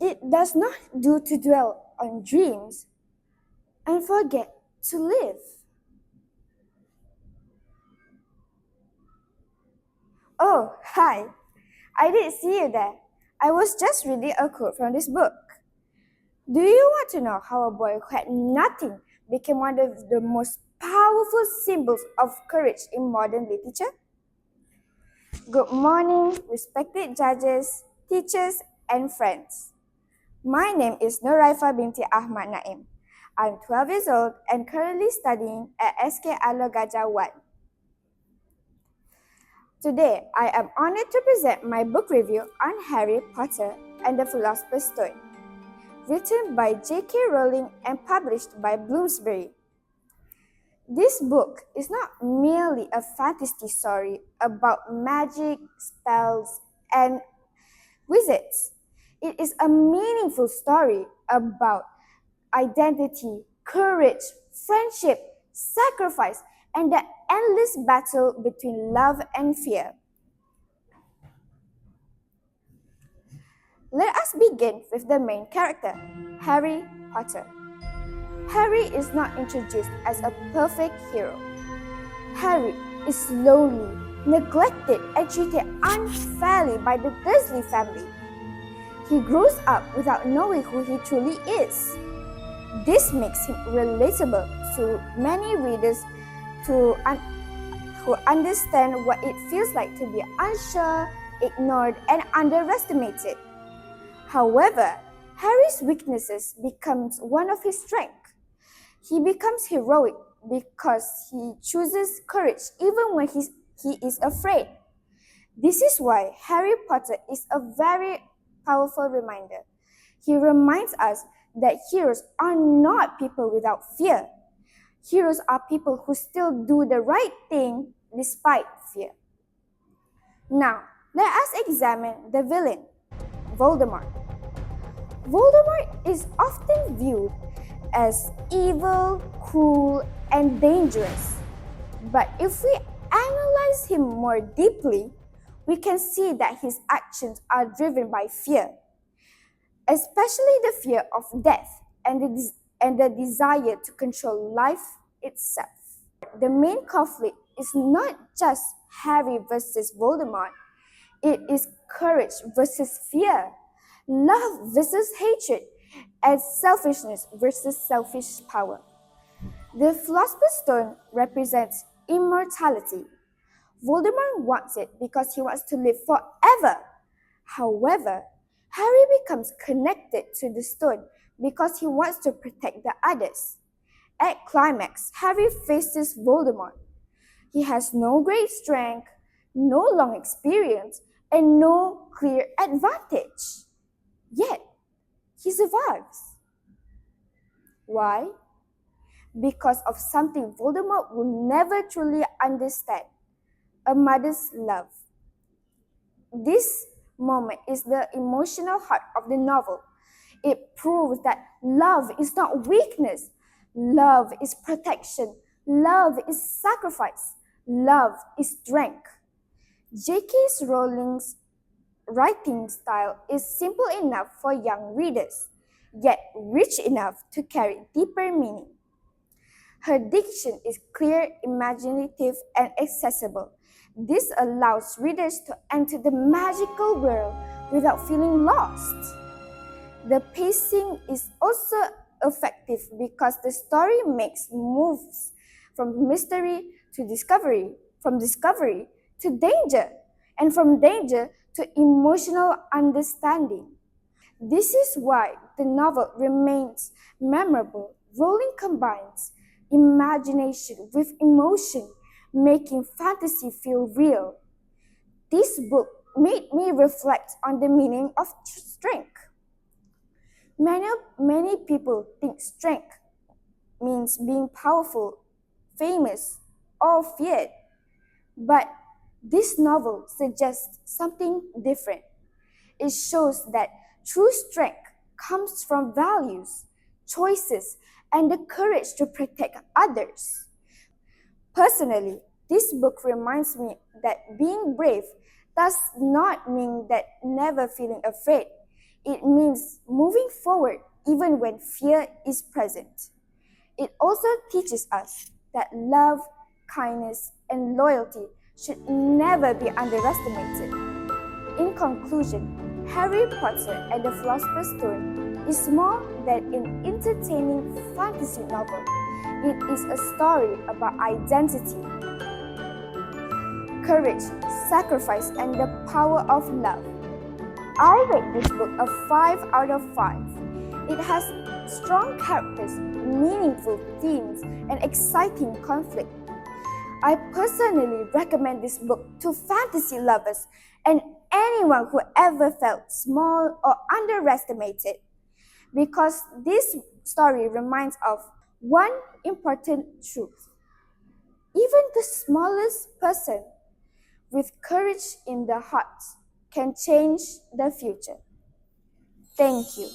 It does not do to dwell on dreams and forget to live. Oh, hi. I did see you there. I was just reading a quote from this book. Do you want to know how a boy who had nothing became one of the most powerful symbols of courage in modern literature? Good morning, respected judges, teachers, and friends. My name is Raifa Binti Ahmad Naim. I'm 12 years old and currently studying at SK Alor Gajah 1. Today, I am honored to present my book review on Harry Potter and the Philosopher's Stone, written by J.K. Rowling and published by Bloomsbury. This book is not merely a fantasy story about magic, spells, and wizards. It is a meaningful story about identity, courage, friendship, sacrifice, and the endless battle between love and fear. Let us begin with the main character, Harry Potter. Harry is not introduced as a perfect hero. Harry is lonely, neglected, and treated unfairly by the Dursley family. He grows up without knowing who he truly is. This makes him relatable to many readers who understand what it feels like to be unsure, ignored, and underestimated. However, Harry's weaknesses becomes one of his strengths. He becomes heroic because he chooses courage even when he is afraid. This is why Harry Potter is a very powerful reminder. He reminds us that heroes are not people without fear. Heroes are people who still do the right thing despite fear. Now, let us examine the villain, Voldemort. Voldemort is often viewed as evil, cruel, and dangerous. But if we analyze him more deeply, we can see that his actions are driven by fear, especially the fear of death and the desire to control life itself. The main conflict is not just Harry versus Voldemort, it is courage versus fear, love versus hatred, and selfishness versus selfish power. The Philosopher's Stone represents immortality. Voldemort wants it because he wants to live forever. However, Harry becomes connected to the stone because he wants to protect the others. At climax, Harry faces Voldemort. He has no great strength, no long experience, and no clear advantage. Yet, he survives. Why? Because of something Voldemort will never truly understand: a mother's love. This moment is the emotional heart of the novel. It proves that love is not weakness. Love is protection. Love is sacrifice. Love is strength. J.K. Rowling's writing style is simple enough for young readers, yet rich enough to carry deeper meaning. Her diction is clear, imaginative, and accessible. This allows readers to enter the magical world without feeling lost. The pacing is also effective because the story makes moves from mystery to discovery, from discovery to danger, and from danger to emotional understanding. This is why the novel remains memorable. Rowling combines imagination with emotion, making fantasy feel real. This book made me reflect on the meaning of strength. Many people think strength means being powerful, famous, or feared. But this novel suggests something different. It shows that true strength comes from values, choices, and the courage to protect others. Personally, this book reminds me that being brave does not mean that never feeling afraid. It means moving forward even when fear is present. It also teaches us that love, kindness, and loyalty should never be underestimated. In conclusion, Harry Potter and the Philosopher's Stone is more than an entertaining fantasy novel. It is a story about identity, courage, sacrifice, and the power of love. I rate this book a 5 out of 5. It has strong characters, meaningful themes, and exciting conflict. I personally recommend this book to fantasy lovers and anyone who ever felt small or underestimated, because this story reminds of one important truth. Even the smallest person with courage in the heart can change the future. Thank you.